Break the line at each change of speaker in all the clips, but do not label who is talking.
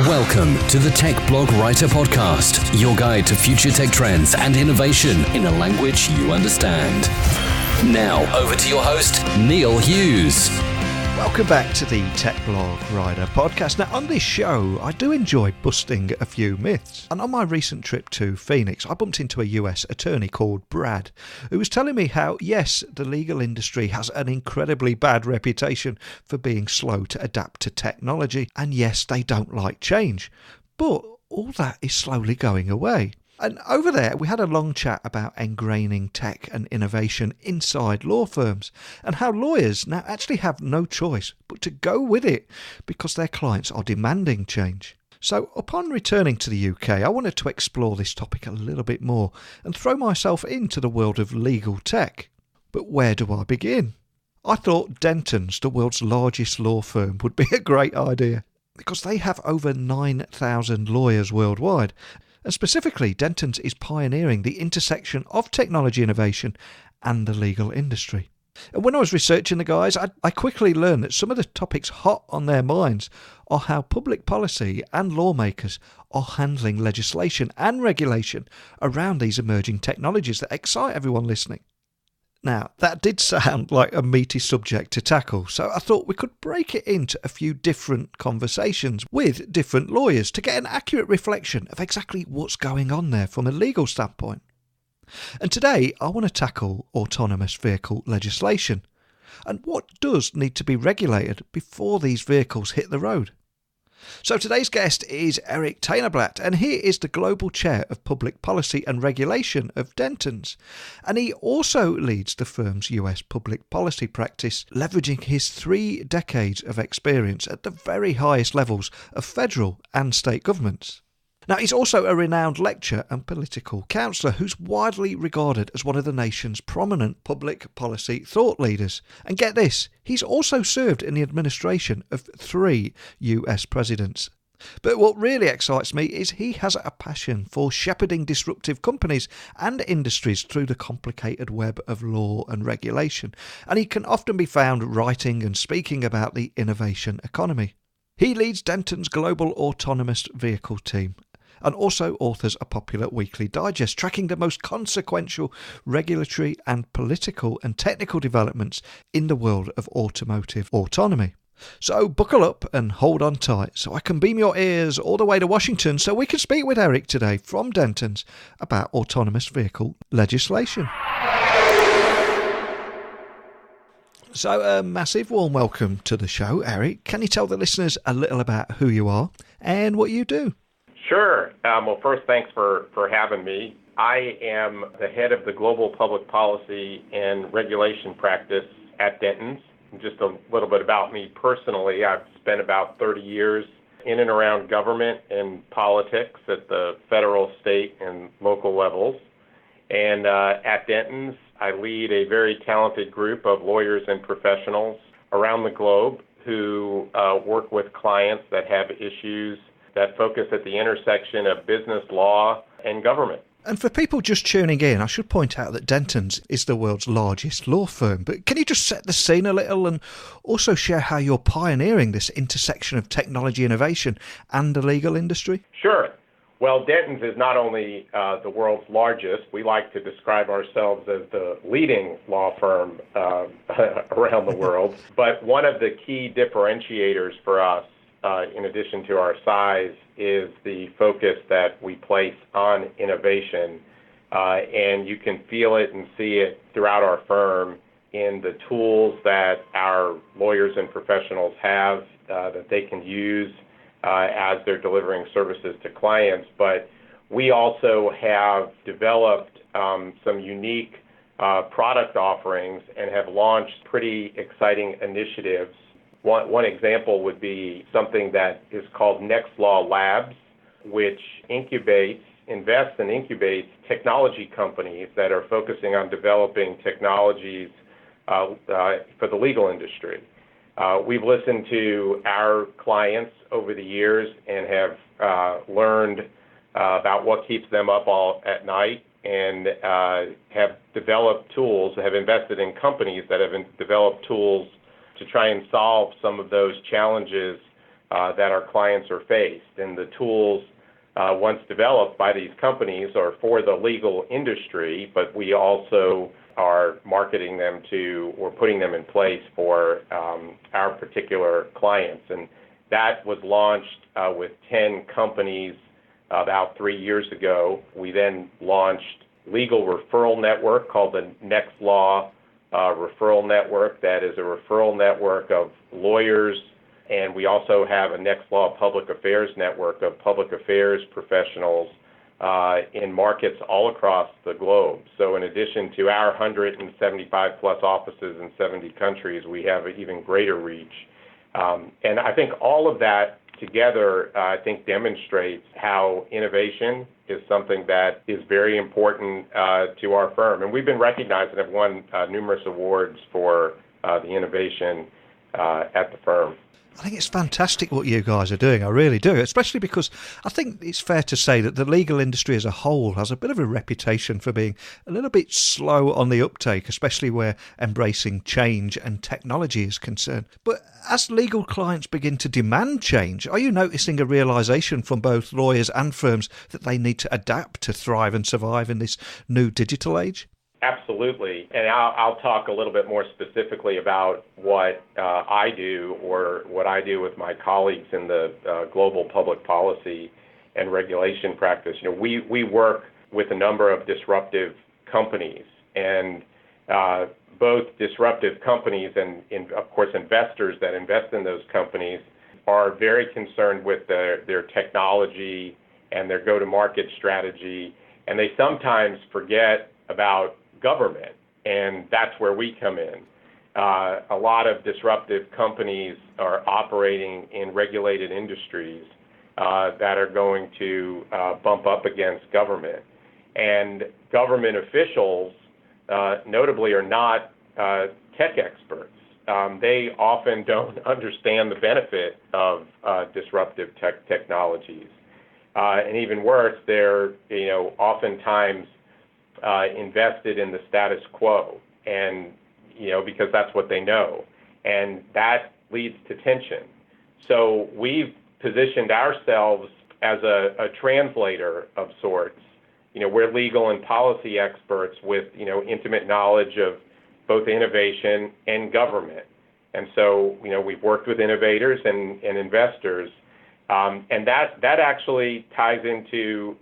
Welcome to the Tech Blog Writer Podcast, your guide to future tech trends and innovation in a language you understand. Now, over to your host, Neil Hughes.
Welcome back to the Tech Blog Writer Podcast. Now, on this show, I do enjoy busting a few myths. And on my recent trip to Phoenix, I bumped into a US attorney called Brad, who was telling me how, yes, the legal industry has an incredibly bad reputation for being slow to adapt to technology. And yes, they don't like change. But all that is slowly going away. And over there, we had a long chat about ingraining tech and innovation inside law firms and how lawyers now actually have no choice but to go with it because their clients are demanding change. So upon returning to the UK, I wanted to explore this topic a little bit more and throw myself into the world of legal tech. But where do I begin? I thought Dentons, the world's largest law firm, would be a great idea because they have over 9,000 lawyers worldwide. And specifically, Dentons is pioneering the intersection of technology innovation and the legal industry. And when I was researching the guys, I quickly learned that some of the topics hot on their minds are how public policy and lawmakers are handling legislation and regulation around these emerging technologies that excite everyone listening. Now, that did sound like a meaty subject to tackle, so I thought we could break it into a few different conversations with different lawyers to get an accurate reflection of exactly what's going on there from a legal standpoint. And today, I want to tackle autonomous vehicle legislation and what does need to be regulated before these vehicles hit the road. So today's guest is Eric Tainerblatt, and he is the Global Chair of Public Policy and Regulation of Dentons. And he also leads the firm's US public policy practice, leveraging his 3 decades of experience at the very highest levels of federal and state governments. Now, he's also a renowned lecturer and political counsellor who's widely regarded as one of the nation's prominent public policy thought leaders. And get this, he's also served in the administration of 3 US presidents. But what really excites me is he has a passion for shepherding disruptive companies and industries through the complicated web of law and regulation. And he can often be found writing and speaking about the innovation economy. He leads Dentons' global autonomous vehicle team, and also authors a popular weekly digest tracking the most consequential regulatory and political and technical developments in the world of automotive autonomy. So buckle up and hold on tight so I can beam your ears all the way to Washington so we can speak with Eric today from Dentons about autonomous vehicle legislation. So a massive warm welcome to the show, Eric. Can you tell the listeners a little about who you are and what you do?
Sure. Well, first, thanks for having me. I am the head of the Global Public Policy and Regulation practice at Dentons. Just a little bit about me personally. I've spent about 30 years in and around government and politics at the federal, state, and local levels. And at Dentons, I lead a very talented group of lawyers and professionals around the globe who work with clients that have issues that focus at the intersection of business law and government.
And for people just tuning in, I should point out that Dentons is the world's largest law firm. But can you just set the scene a little and also share how you're pioneering this intersection of technology innovation and the legal industry?
Sure. Well, Dentons is not only the world's largest. We like to describe ourselves as the leading law firm around the world. But one of the key differentiators for us, in addition to our size, is the focus that we place on innovation. And you can feel it and see it throughout our firm in the tools that our lawyers and professionals have that they can use as they're delivering services to clients. But we also have developed some unique product offerings and have launched pretty exciting initiatives. One example would be something that is called Next Law Labs, which invests and incubates technology companies that are focusing on developing technologies for the legal industry. We've listened to our clients over the years and have learned about what keeps them up all at night, and have developed tools, have invested in companies that have developed tools to try and solve some of those challenges that our clients are faced. And the tools, once developed by these companies, are for the legal industry, but we also are marketing them to or putting them in place for our particular clients. And that was launched with 10 companies about 3 years ago. We then launched legal referral network called the Next Law Referral Network. That is a referral network of lawyers, and we also have a Next Law Public Affairs network of public affairs professionals in markets all across the globe. So in addition to our 175 plus offices in 70 countries, we have an even greater reach. And I think all of that together, I think, demonstrates how innovation is something that is very important to our firm. And we've been recognized and have won numerous awards for the innovation at the firm.
I think it's fantastic what you guys are doing. I really do, especially because I think it's fair to say that the legal industry as a whole has a bit of a reputation for being a little bit slow on the uptake, especially where embracing change and technology is concerned. But as legal clients begin to demand change, are you noticing a realisation from both lawyers and firms that they need to adapt to thrive and survive in this new digital age?
Absolutely. And I'll talk a little bit more specifically about what I do or what I do with my colleagues in the global public policy and regulation practice. You know, we work with a number of disruptive companies, and both disruptive companies and of course, investors that invest in those companies are very concerned with their technology and their go-to-market strategy, and they sometimes forget about government, and that's where we come in. A lot of disruptive companies are operating in regulated industries that are going to bump up against government. And government officials, notably, are not tech experts. They often don't understand the benefit of disruptive technologies. And even worse, they're oftentimes invested in the status quo, and because that's what they know, and that leads to tension. So we've positioned ourselves as a translator of sorts. We're legal and policy experts with intimate knowledge of both innovation and government, and so we've worked with innovators and investors. And that actually ties into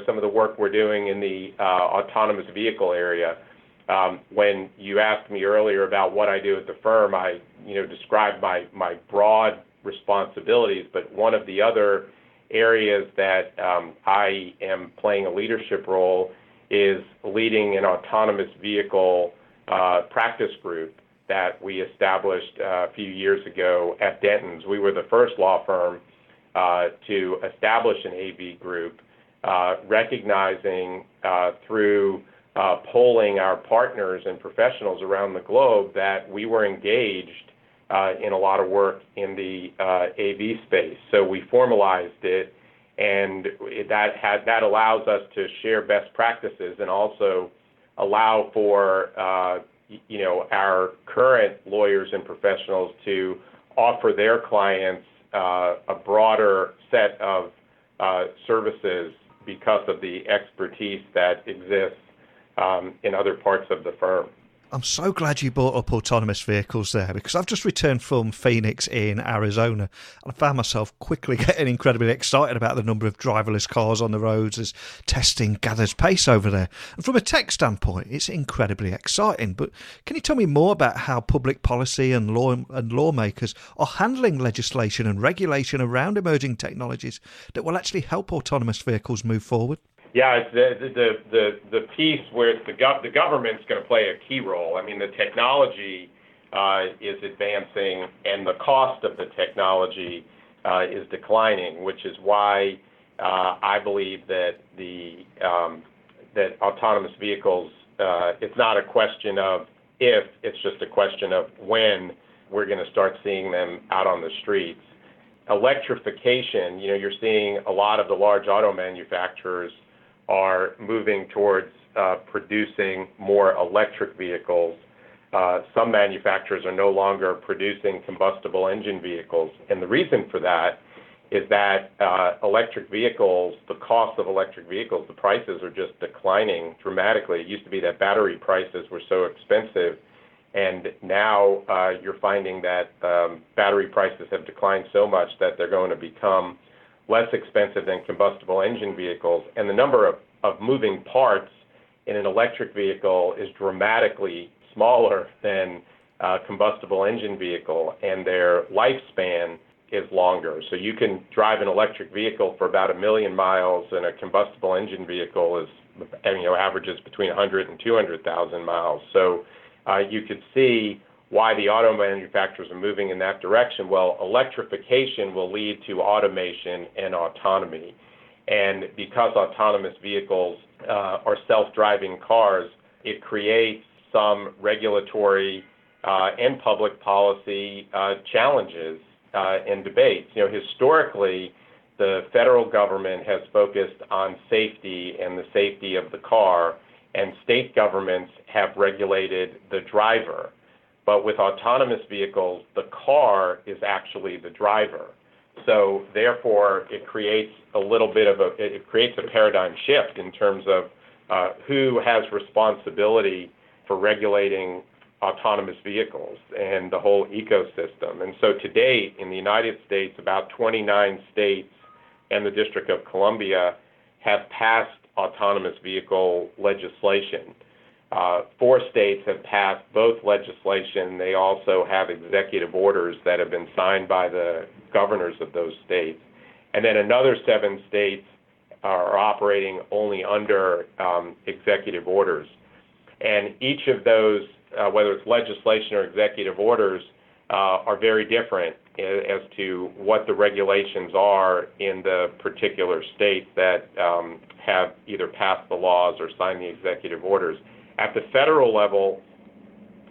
some of the work we're doing in the autonomous vehicle area. When you asked me earlier about what I do at the firm, I described my broad responsibilities, but one of the other areas that I am playing a leadership role is leading an autonomous vehicle practice group that we established a few years ago at Dentons. We were the first law firm to establish an AV group, recognizing through polling our partners and professionals around the globe that we were engaged in a lot of work in the AV space. So we formalized it, and that allows us to share best practices and also allow for our current lawyers and professionals to offer their clients a broader set of services because of the expertise that exists in other parts of the firm.
I'm so glad you brought up autonomous vehicles there, because I've just returned from Phoenix in Arizona, and I found myself quickly getting incredibly excited about the number of driverless cars on the roads as testing gathers pace over there. And from a tech standpoint, it's incredibly exciting. But can you tell me more about how public policy and lawmakers are handling legislation and regulation around emerging technologies that will actually help autonomous vehicles move forward?
Yeah, it's the piece where the government's going to play a key role. I mean, the technology is advancing, and the cost of the technology is declining, which is why I believe that that autonomous vehicles, it's not a question of if, it's just a question of when we're going to start seeing them out on the streets. Electrification, you're seeing a lot of the large auto manufacturers are moving towards producing more electric vehicles. some manufacturers are no longer producing combustible engine vehicles. And the reason for that is that electric vehicles, the cost of electric vehicles, the prices are just declining dramatically. It used to be that battery prices were so expensive, and now you're finding that battery prices have declined so much that they're going to become less expensive than combustible engine vehicles. And the number of moving parts in an electric vehicle is dramatically smaller than a combustible engine vehicle, and their lifespan is longer. So you can drive an electric vehicle for about 1 million miles, and a combustible engine vehicle is, averages between 100 and 200,000 miles. So you could see why the auto manufacturers are moving in that direction. Well, electrification will lead to automation and autonomy. And because autonomous vehicles are self-driving cars, it creates some regulatory and public policy challenges and debates. Historically, the federal government has focused on safety and the safety of the car, and state governments have regulated the driver. But with autonomous vehicles, the car is actually the driver. So therefore, it creates a paradigm shift in terms of who has responsibility for regulating autonomous vehicles and the whole ecosystem. And so to date, in the United States, about 29 states and the District of Columbia have passed autonomous vehicle legislation. 4 states have passed both legislation. They also have executive orders that have been signed by the governors of those states. And then another 7 states are operating only under executive orders. And each of those, whether it's legislation or executive orders, are very different as to what the regulations are in the particular states that have either passed the laws or signed the executive orders. At the federal level,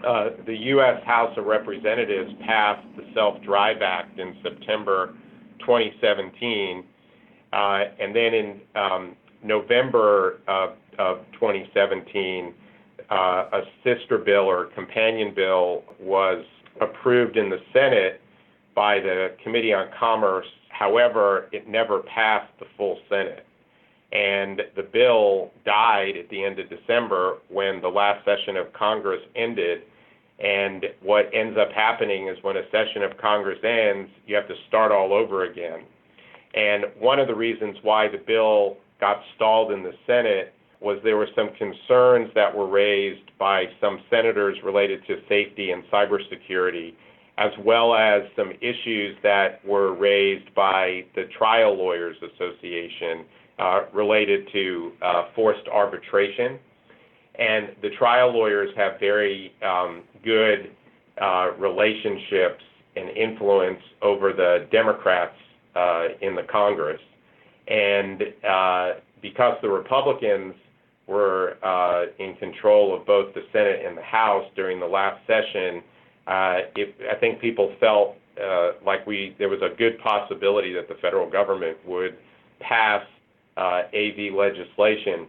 the U.S. House of Representatives passed the Self-Drive Act in September 2017, and then in November of 2017, a sister bill or companion bill was approved in the Senate by the Committee on Commerce. However, it never passed the full Senate. And the bill died at the end of December when the last session of Congress ended. And what ends up happening is when a session of Congress ends, you have to start all over again. And one of the reasons why the bill got stalled in the Senate was there were some concerns that were raised by some senators related to safety and cybersecurity, as well as some issues that were raised by the Trial Lawyers Association related to forced arbitration. And the trial lawyers have very good relationships and influence over the Democrats in the Congress. And because the Republicans were in control of both the Senate and the House during the last session, I think people felt like there was a good possibility that the federal government would pass AV legislation.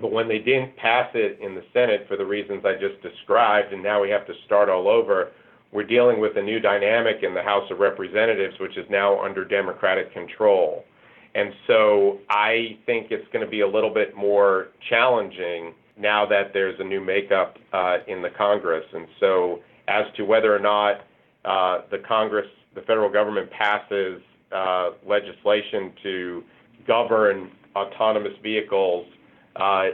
But when they didn't pass it in the Senate for the reasons I just described, and now we have to start all over, we're dealing with a new dynamic in the House of Representatives, which is now under Democratic control. And so I think it's going to be a little bit more challenging now that there's a new makeup in the Congress. And so as to whether or not the federal government passes legislation to govern autonomous vehicles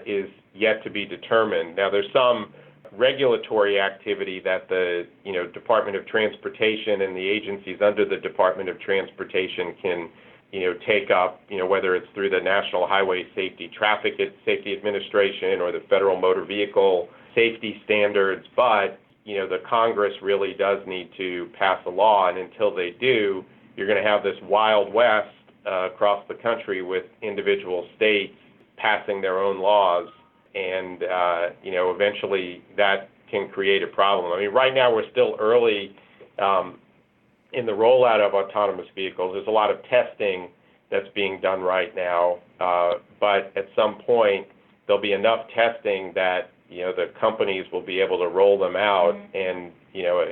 is yet to be determined. Now, there's some regulatory activity that the Department of Transportation and the agencies under the Department of Transportation can take up, whether it's through the National Highway Traffic Safety Administration or the Federal Motor Vehicle Safety Standards. But the Congress really does need to pass a law, and until they do, you're going to have this Wild West across the country with individual states passing their own laws, and eventually that can create a problem. I mean, right now we're still early in the rollout of autonomous vehicles. There's a lot of testing that's being done right now, but at some point there'll be enough testing that the companies will be able to roll them out. And,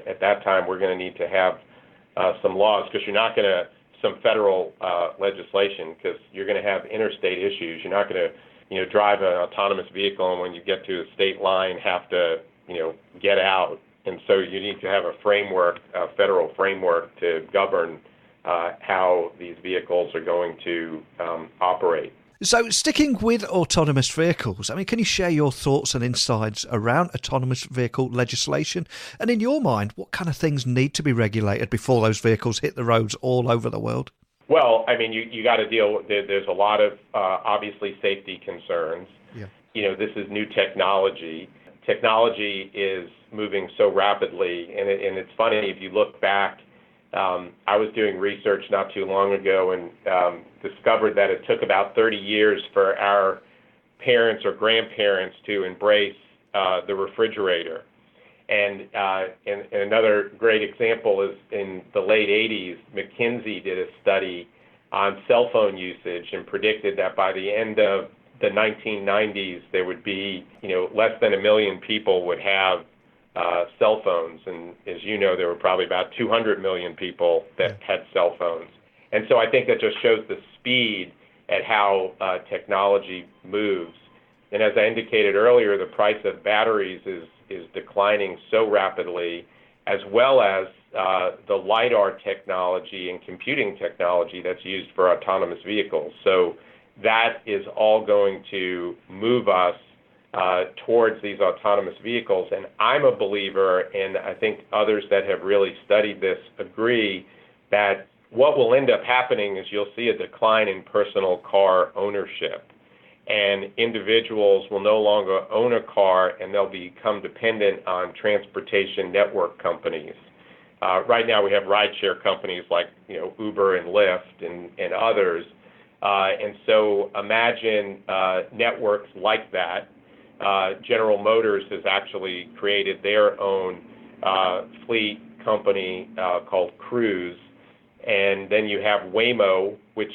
at that time, we're going to need to have some laws, because you're not going to, some federal legislation, because you're going to have interstate issues. You're not going to, drive an autonomous vehicle and when you get to a state line have to, get out. And so you need to have a framework, a federal framework to govern how these vehicles are going to operate.
So sticking with autonomous vehicles, can you share your thoughts and insights around autonomous vehicle legislation? And in your mind, what kind of things need to be regulated before those vehicles hit the roads all over the world?
Well, you got to deal with, there's a lot of, obviously, safety concerns. Yeah. This is new technology. Technology is moving so rapidly, and it's funny, if you look back, I was doing research not too long ago and discovered that it took about 30 years for our parents or grandparents to embrace the refrigerator. And another great example is in the late 80s, McKinsey did a study on cell phone usage and predicted that by the end of the 1990s, there would be, less than 1 million people would have cell phones. And as you know, there were probably about 200 million people that had cell phones. And so I think that just shows the speed at how technology moves. And as I indicated earlier, the price of batteries is declining so rapidly, as well as the LiDAR technology and computing technology that's used for autonomous vehicles. So that is all going to move us towards these autonomous vehicles. And I'm a believer, and I think others that have really studied this agree, that what will end up happening is you'll see a decline in personal car ownership. And individuals will no longer own a car, and they'll become dependent on transportation network companies. Right now we have rideshare companies like Uber and Lyft and others. And so imagine networks like that. General Motors has actually created their own fleet company called Cruise. And then you have Waymo, which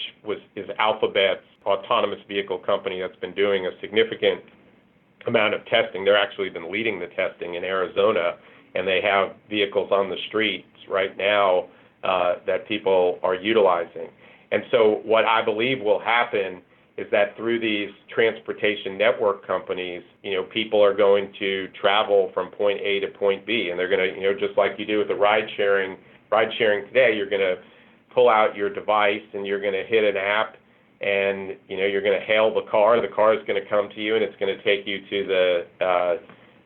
is Alphabet's autonomous vehicle company that's been doing a significant amount of testing. They're actually been leading the testing in Arizona, and they have vehicles on the streets right now that people are utilizing. And so what I believe will happen is that through these transportation network companies, people are going to travel from point A to point B, and they're going to, just like you do with the ride sharing today, you're going to pull out your device and you're going to hit an app, and you're going to hail the car is going to come to you, and it's going to take you to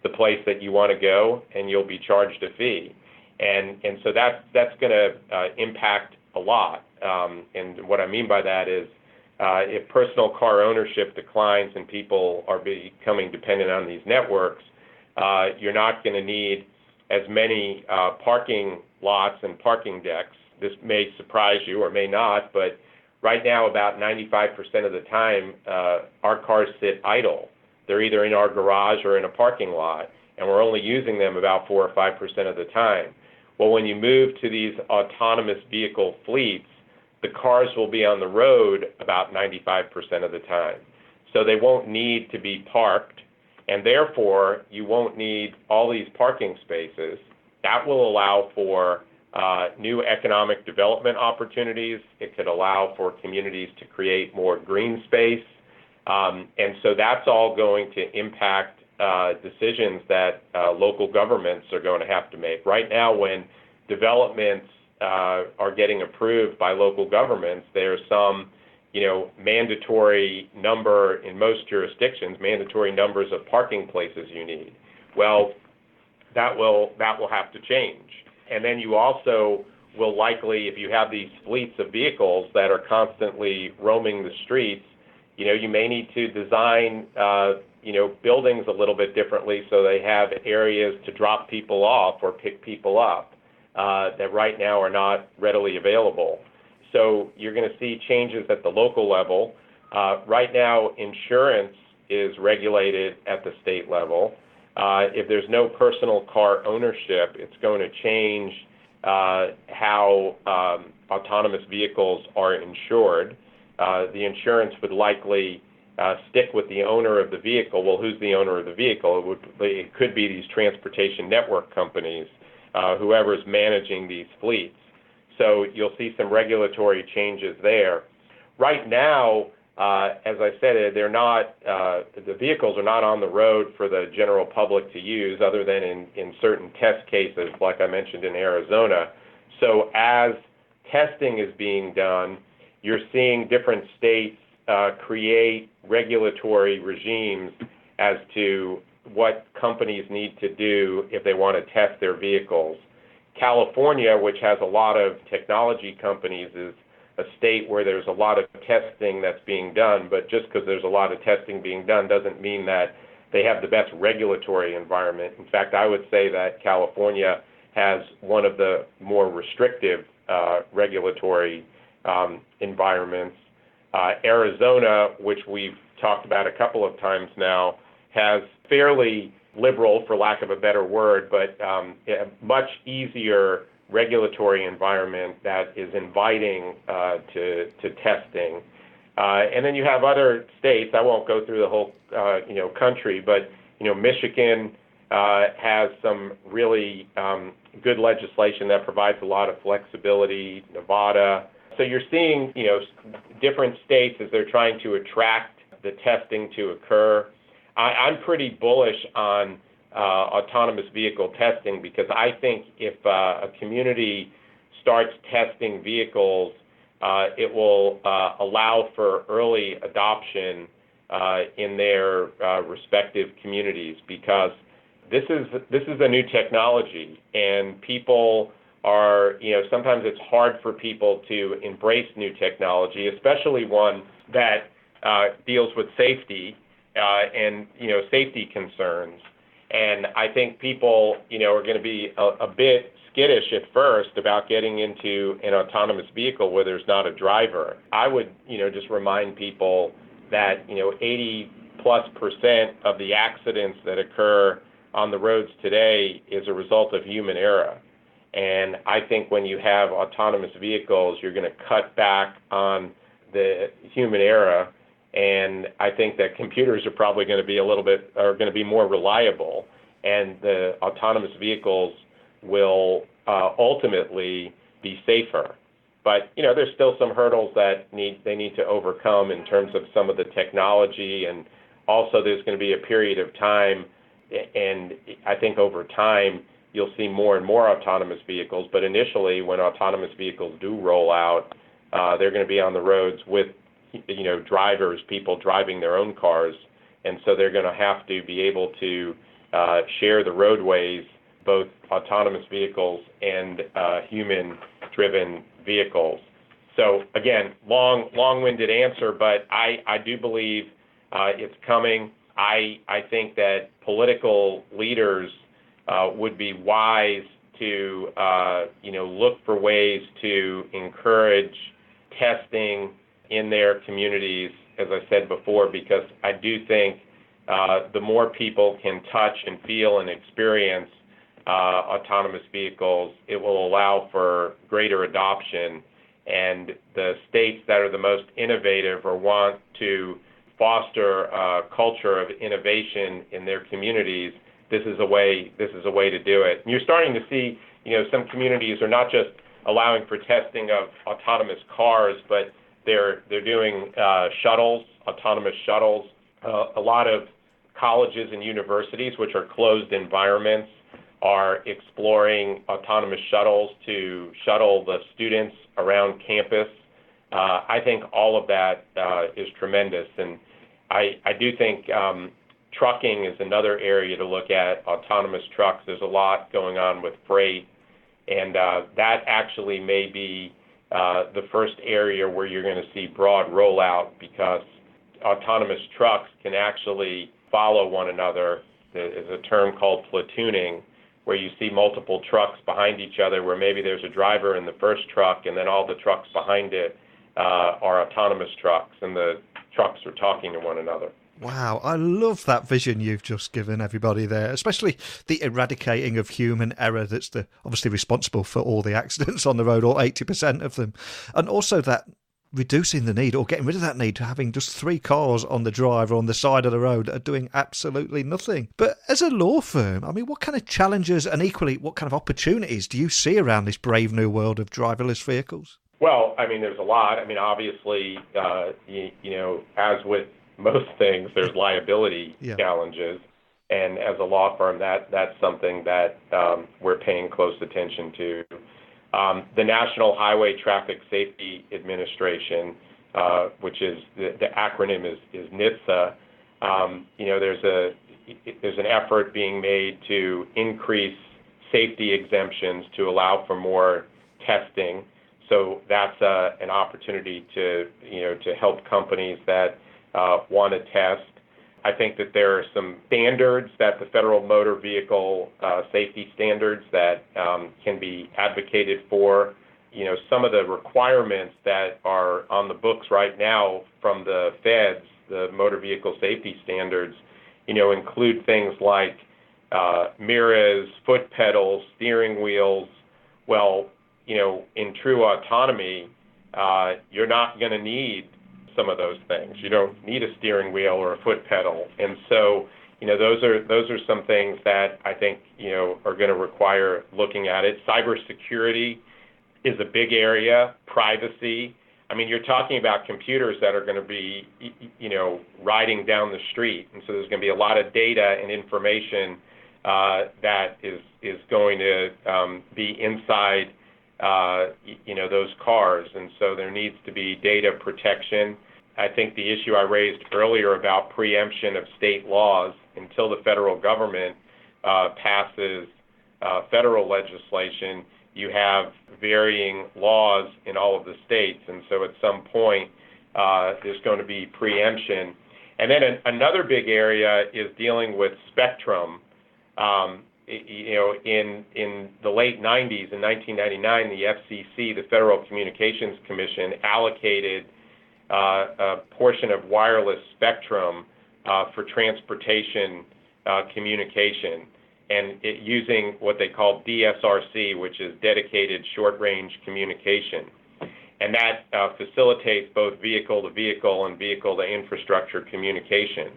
the place that you want to go, and you'll be charged a fee. And so that's going to impact a lot. And what I mean by that is if personal car ownership declines and people are becoming dependent on these networks, you're not going to need as many parking lots and parking decks. This may surprise you or may not, but right now about 95% of the time our cars sit idle. They're either in our garage or in a parking lot, and we're only using them about 4 or 5% of the time. Well, when you move to these autonomous vehicle fleets, the cars will be on the road about 95% of the time. So they won't need to be parked, and therefore you won't need all these parking spaces. That will allow for new economic development opportunities. It could allow for communities to create more green space. And so that's all going to impact decisions that local governments are going to have to make. Right now, when developments are getting approved by local governments, there's some, mandatory number in most jurisdictions, mandatory numbers of parking places you need. Well, that will have to change. And then you also will likely, if you have these fleets of vehicles that are constantly roaming the streets, you may need to design, buildings a little bit differently so they have areas to drop people off or pick people up that right now are not readily available. So you're going to see changes at the local level. Right now, insurance is regulated at the state level. If there's no personal car ownership, it's going to change how autonomous vehicles are insured. The insurance would likely stick with the owner of the vehicle. Well, who's the owner of the vehicle? It could be these transportation network companies, whoever's managing these fleets. So you'll see some regulatory changes there. Right now, as I said, the vehicles are not on the road for the general public to use other than in certain test cases, like I mentioned in Arizona. So as testing is being done, you're seeing different states create regulatory regimes as to what companies need to do if they want to test their vehicles. California, which has a lot of technology companies, is a state where there's a lot of testing that's being done, but just because there's a lot of testing being done doesn't mean that they have the best regulatory environment. In fact, I would say that California has one of the more restrictive regulatory environments. Arizona, which we've talked about a couple of times now, has fairly liberal, for lack of a better word, but a much easier regulatory environment that is inviting to testing. And then you have other states. I won't go through the whole country, but Michigan has some really good legislation that provides a lot of flexibility. Nevada. So you're seeing different states as they're trying to attract the testing to occur. I'm pretty bullish on autonomous vehicle testing because I think if a community starts testing vehicles, it will allow for early adoption in their respective communities because this is a new technology and people are, sometimes it's hard for people to embrace new technology, especially one that deals with safety and safety concerns. And I think people, are going to be a bit skittish at first about getting into an autonomous vehicle where there's not a driver. I would, just remind people that, 80+% of the accidents that occur on the roads today is a result of human error. And I think when you have autonomous vehicles, you're going to cut back on the human error. And I think that computers are probably going to be going to be more reliable, and the autonomous vehicles will ultimately be safer. But there's still some hurdles that they need to overcome in terms of some of the technology, and also there's going to be a period of time, and I think over time you'll see more and more autonomous vehicles. But initially, when autonomous vehicles do roll out, they're going to be on the roads with drivers, people driving their own cars, and so they're going to have to be able to share the roadways, both autonomous vehicles and human-driven vehicles. So again, long-winded answer, but I do believe it's coming. I think that political leaders would be wise to look for ways to encourage testing in their communities, as I said before, because I do think the more people can touch and feel and experience autonomous vehicles, it will allow for greater adoption. And the states that are the most innovative or want to foster a culture of innovation in their communities, this is a way to do it. And you're starting to see, some communities are not just allowing for testing of autonomous cars, but they're doing shuttles, autonomous shuttles. A lot of colleges and universities, which are closed environments, are exploring autonomous shuttles to shuttle the students around campus. I think all of that is tremendous. And I do think trucking is another area to look at, autonomous trucks. There's a lot going on with freight. And that actually may be the first area where you're going to see broad rollout because autonomous trucks can actually follow one another. There's a term called platooning, where you see multiple trucks behind each other, where maybe there's a driver in the first truck and then all the trucks behind it are autonomous trucks, and the trucks are talking to one another.
Wow, I love that vision you've just given everybody there, especially the eradicating of human error that's obviously responsible for all the accidents on the road, or 80% of them. And also that reducing the need or getting rid of that need to having just 3 cars on the drive or on the side of the road that are doing absolutely nothing. But as a law firm, I mean, what kind of challenges and equally what kind of opportunities do you see around this brave new world of driverless vehicles?
Well, I mean, there's a lot. I mean, obviously, as with most things, there's liability challenges. And as a law firm, that's something that we're paying close attention to. The National Highway Traffic Safety Administration, which is the acronym is NHTSA. There's an effort being made to increase safety exemptions to allow for more testing. So that's an opportunity to help companies that want to test. I think that there are some standards that the Federal Motor Vehicle Safety Standards that can be advocated for. Some of the requirements that are on the books right now from the feds, the Motor Vehicle Safety Standards, include things like mirrors, foot pedals, steering wheels. Well, in true autonomy, you're not going to need some of those things. You don't need a steering wheel or a foot pedal. And so, those are some things that I think, are going to require looking at it. Cybersecurity is a big area. Privacy. I mean, you're talking about computers that are going to be, riding down the street. And so there's going to be a lot of data and information that is going to be inside those cars. And so there needs to be data protection. I think the issue I raised earlier about preemption of state laws, until the federal government passes federal legislation, you have varying laws in all of the states. And so at some point, there's going to be preemption. And then another big area is dealing with spectrum. In the late 90s, in 1999, the FCC, the Federal Communications Commission, allocated a portion of wireless spectrum for transportation communication, and using what they call DSRC, which is dedicated short-range communication. And that facilitates both vehicle-to-vehicle and vehicle-to-infrastructure communication.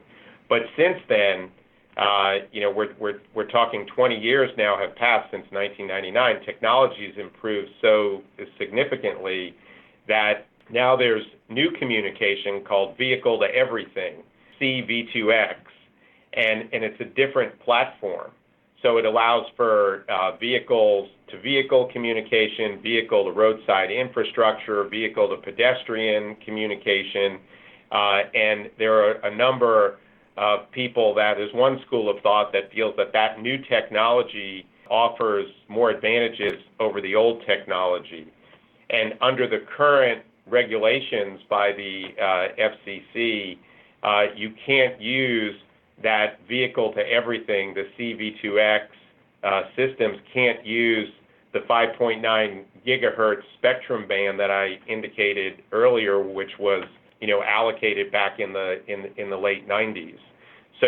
But since then, we're talking 20 years now have passed since 1999. Technology has improved so significantly that now there's new communication called vehicle to everything, CV2X, and it's a different platform. So it allows for vehicles to vehicle communication, vehicle to roadside infrastructure, vehicle to pedestrian communication, and there are a number of people there's one school of thought that feels that new technology offers more advantages over the old technology. And under the current regulations by the FCC, you can't use that vehicle to everything. The CV2X systems can't use the 5.9 gigahertz spectrum band that I indicated earlier, which was allocated back in the late 90s. So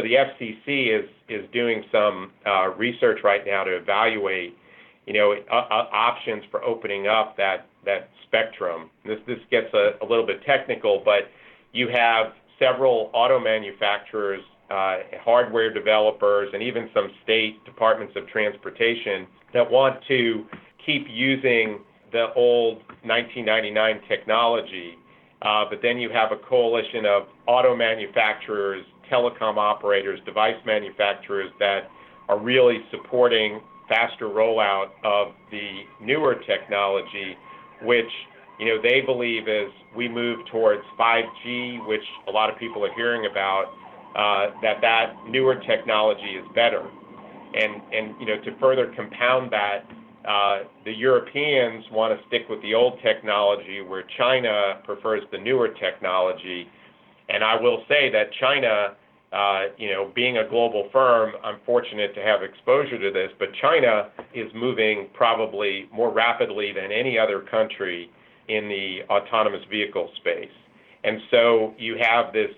the FCC is doing some research right now to evaluate options for opening up that spectrum. This gets a little bit technical, but you have several auto manufacturers, hardware developers, and even some state departments of transportation that want to keep using the old 1999 technology. But then you have a coalition of auto manufacturers, telecom operators, device manufacturers that are really supporting faster rollout of the newer technology, which they believe as we move towards 5G, which a lot of people are hearing about, that newer technology is better. And to further compound that, the Europeans want to stick with the old technology, where China prefers the newer technology. And I will say that China, being a global firm, I'm fortunate to have exposure to this, but China is moving probably more rapidly than any other country in the autonomous vehicle space. And so you have this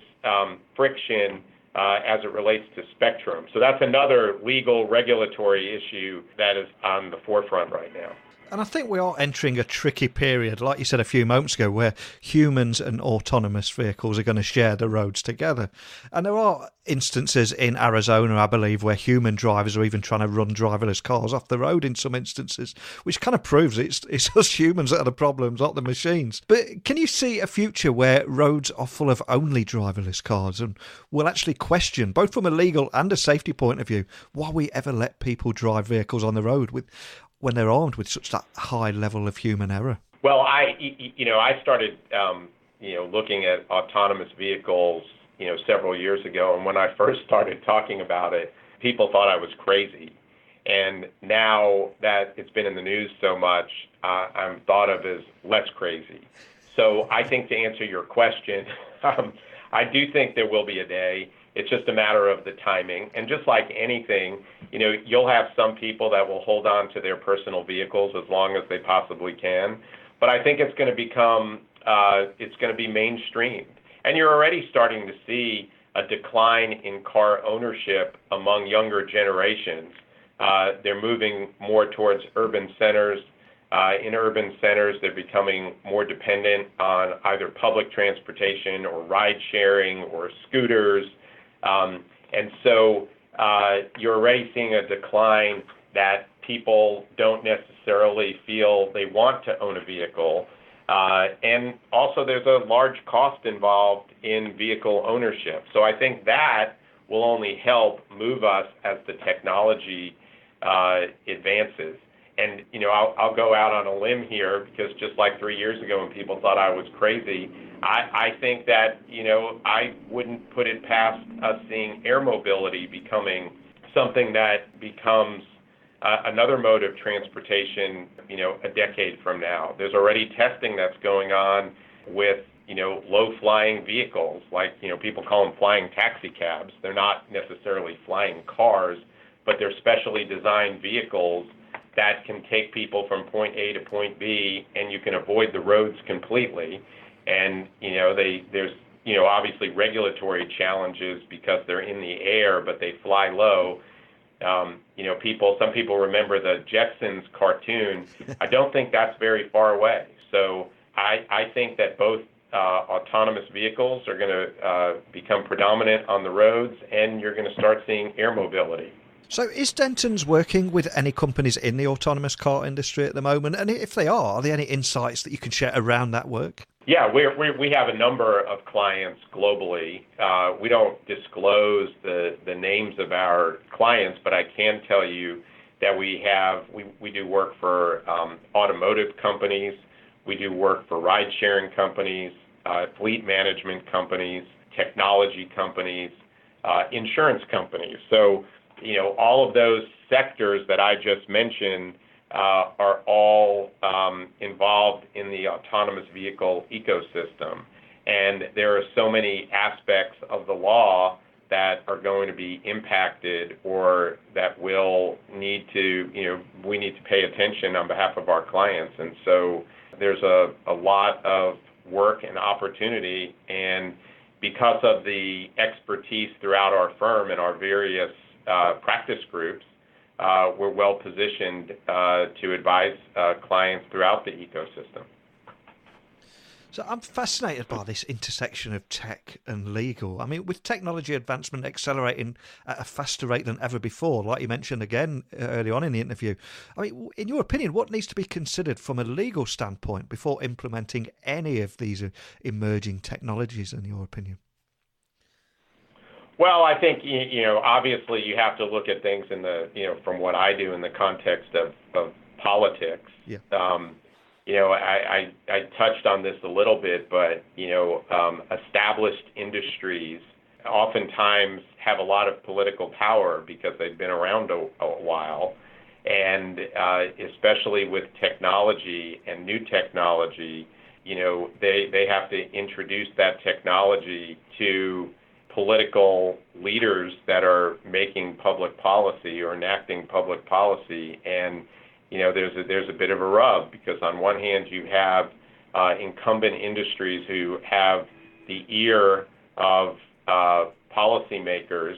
friction as it relates to spectrum. So that's another legal regulatory issue that is on the forefront right now.
And I think we are entering a tricky period, like you said a few moments ago, where humans and autonomous vehicles are going to share the roads together. And there are instances in Arizona, I believe, where human drivers are even trying to run driverless cars off the road in some instances, which kind of proves it's us humans that are the problems, not the machines. But can you see a future where roads are full of only driverless cars, and we'll actually question, both from a legal and a safety point of view, why we ever let people drive vehicles on the road when they're armed with such that high level of human error?
Well, I started, looking at autonomous vehicles, several years ago. And when I first started talking about it, people thought I was crazy. And now that it's been in the news so much, I'm thought of as less crazy. So I think to answer your question, I do think there will be a day. It's just a matter of the timing. And just like anything, you'll have some people that will hold on to their personal vehicles as long as they possibly can. But I think it's going to become, it's going to be mainstreamed. And you're already starting to see a decline in car ownership among younger generations. They're moving more towards urban centers. In urban centers, they're becoming more dependent on either public transportation or ride sharing or scooters. And so you're already seeing a decline that people don't necessarily feel they want to own a vehicle. And also there's a large cost involved in vehicle ownership. So I think that will only help move us as the technology advances. And, I'll go out on a limb here because just like 3 years ago when people thought I was crazy, I think that, I wouldn't put it past us seeing air mobility becoming something that becomes another mode of transportation, a decade from now. There's already testing that's going on with, low-flying vehicles, like, people call them flying taxi cabs. They're not necessarily flying cars, but they're specially designed vehicles that can take people from point A to point B, and you can avoid the roads completely. And, there's, obviously regulatory challenges because they're in the air, but they fly low. Some people remember the Jetsons cartoon. I don't think that's very far away. So I think that both autonomous vehicles are going to become predominant on the roads, and you're going to start seeing air mobility.
So is Dentons working with any companies in the autonomous car industry at the moment? And if they are there any insights that you can share around that work?
Yeah, we have a number of clients globally. We don't disclose the names of our clients, but I can tell you that we do work for automotive companies. We do work for ride-sharing companies, fleet management companies, technology companies, insurance companies. So, all of those sectors that I just mentioned are all involved in the autonomous vehicle ecosystem. And there are so many aspects of the law that are going to be impacted or that will need to, we need to pay attention on behalf of our clients. And so there's a lot of work and opportunity. And because of the expertise throughout our firm and our various practice groups, we're well positioned to advise clients throughout the ecosystem.
So I'm fascinated by this intersection of tech and legal. I mean, with technology advancement accelerating at a faster rate than ever before, like you mentioned again early on in the interview, I mean, in your opinion, what needs to be considered from a legal standpoint before implementing any of these emerging technologies, in your opinion?
Well, I think, obviously you have to look at things in the, from what I do in the context of politics.
Yeah.
I touched on this a little bit, but, established industries oftentimes have a lot of political power because they've been around a while. And especially with technology and new technology, they have to introduce that technology to political leaders that are making public policy or enacting public policy. And, there's a bit of a rub because on one hand you have incumbent industries who have the ear of policymakers,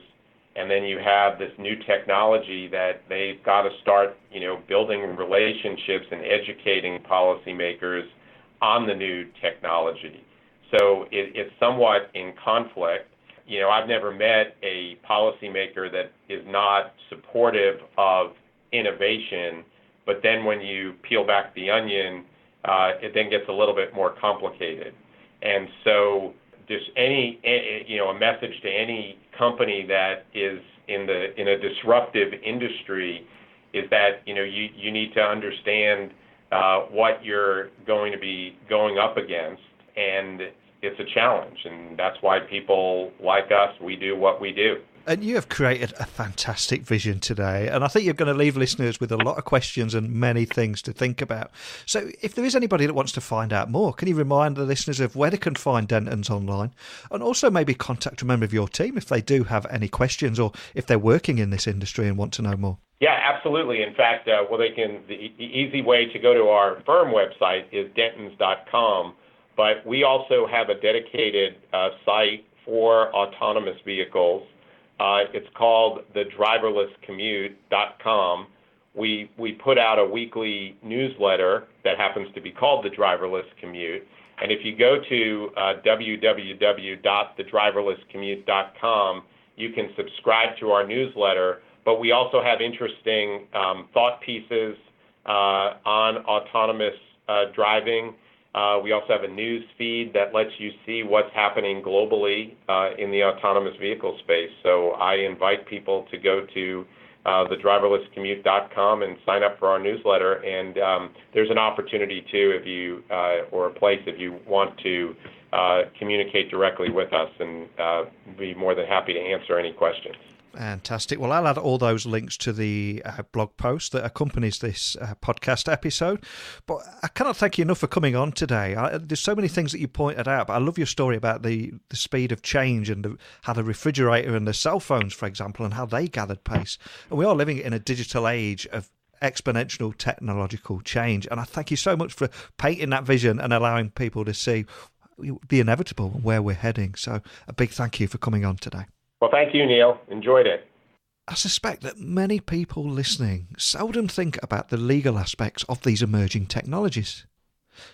And then you have this new technology that they've got to start, building relationships and educating policymakers on the new technology. So it's somewhat in conflict. I've never met a policymaker that is not supportive of innovation, but then when you peel back the onion, it then gets a little bit more complicated. And so just a message to any company that is in a disruptive industry is that, you need to understand what you're going to be going up against, and it's a challenge, and that's why people like us, we do what we do.
And you have created a fantastic vision today, and I think you're going to leave listeners with a lot of questions and many things to think about. So if there is anybody that wants to find out more, can you remind the listeners of where they can find Dentons online, and also maybe contact a member of your team if they do have any questions or if they're working in this industry and want to know more?
Yeah, absolutely. In fact, the easy way to go to our firm website is Dentons.com, but we also have a dedicated site for autonomous vehicles. It's called the Driverless Commute.com. We put out a weekly newsletter that happens to be called the Driverless Commute. And if you go to www.thedriverlesscommute.com, you can subscribe to our newsletter. But we also have interesting thought pieces on autonomous driving. We also have a news feed that lets you see what's happening globally in the autonomous vehicle space. So I invite people to go to thedriverlesscommute.com and sign up for our newsletter. And there's an opportunity too, or a place if you want to communicate directly with us, and be more than happy to answer any questions.
Fantastic. Well, I'll add all those links to the blog post that accompanies this podcast episode. But I cannot thank you enough for coming on today. There's so many things that you pointed out, but I love your story about the speed of change and how the refrigerator and the cell phones, for example, and how they gathered pace. And we are living in a digital age of exponential technological change. And I thank you so much for painting that vision and allowing people to see the inevitable and where we're heading. So a big thank you for coming on today.
Well, thank you, Neil. Enjoyed it.
I suspect that many people listening seldom think about the legal aspects of these emerging technologies.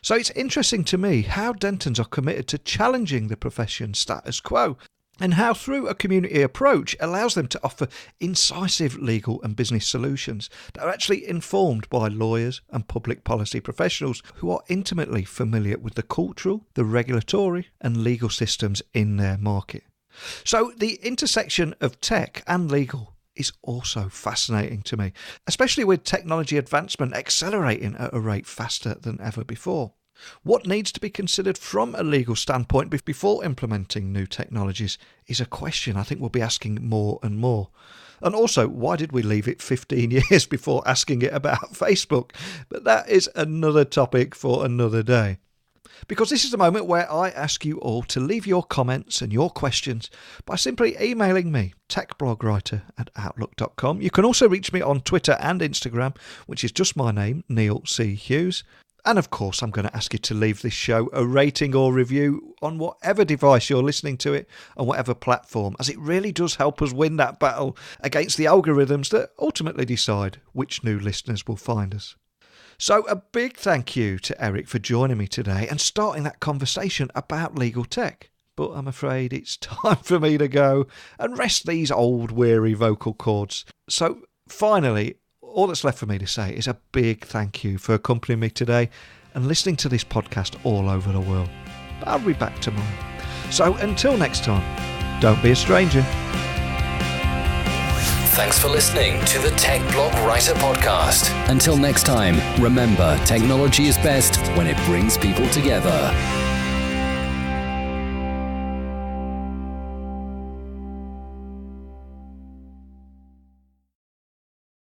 So it's interesting to me how Dentons are committed to challenging the profession's status quo, and how through a community approach allows them to offer incisive legal and business solutions that are actually informed by lawyers and public policy professionals who are intimately familiar with the cultural, the regulatory and legal systems in their market. So the intersection of tech and legal is also fascinating to me, especially with technology advancement accelerating at a rate faster than ever before. What needs to be considered from a legal standpoint before implementing new technologies is a question I think we'll be asking more and more. And also, why did we leave it 15 years before asking it about Facebook? But that is another topic for another day. Because this is the moment where I ask you all to leave your comments and your questions by simply emailing me, techblogwriter@outlook.com. You can also reach me on Twitter and Instagram, which is just my name, Neil C. Hughes. And of course, I'm going to ask you to leave this show a rating or review on whatever device you're listening to it, on whatever platform, as it really does help us win that battle against the algorithms that ultimately decide which new listeners will find us. So a big thank you to Eric for joining me today and starting that conversation about legal tech. But I'm afraid it's time for me to go and rest these old weary vocal cords. So finally, all that's left for me to say is a big thank you for accompanying me today and listening to this podcast all over the world. I'll be back tomorrow. So until next time, don't be a stranger.
Thanks for listening to the Tech Blog Writer Podcast. Until next time, remember, technology is best when it brings people together.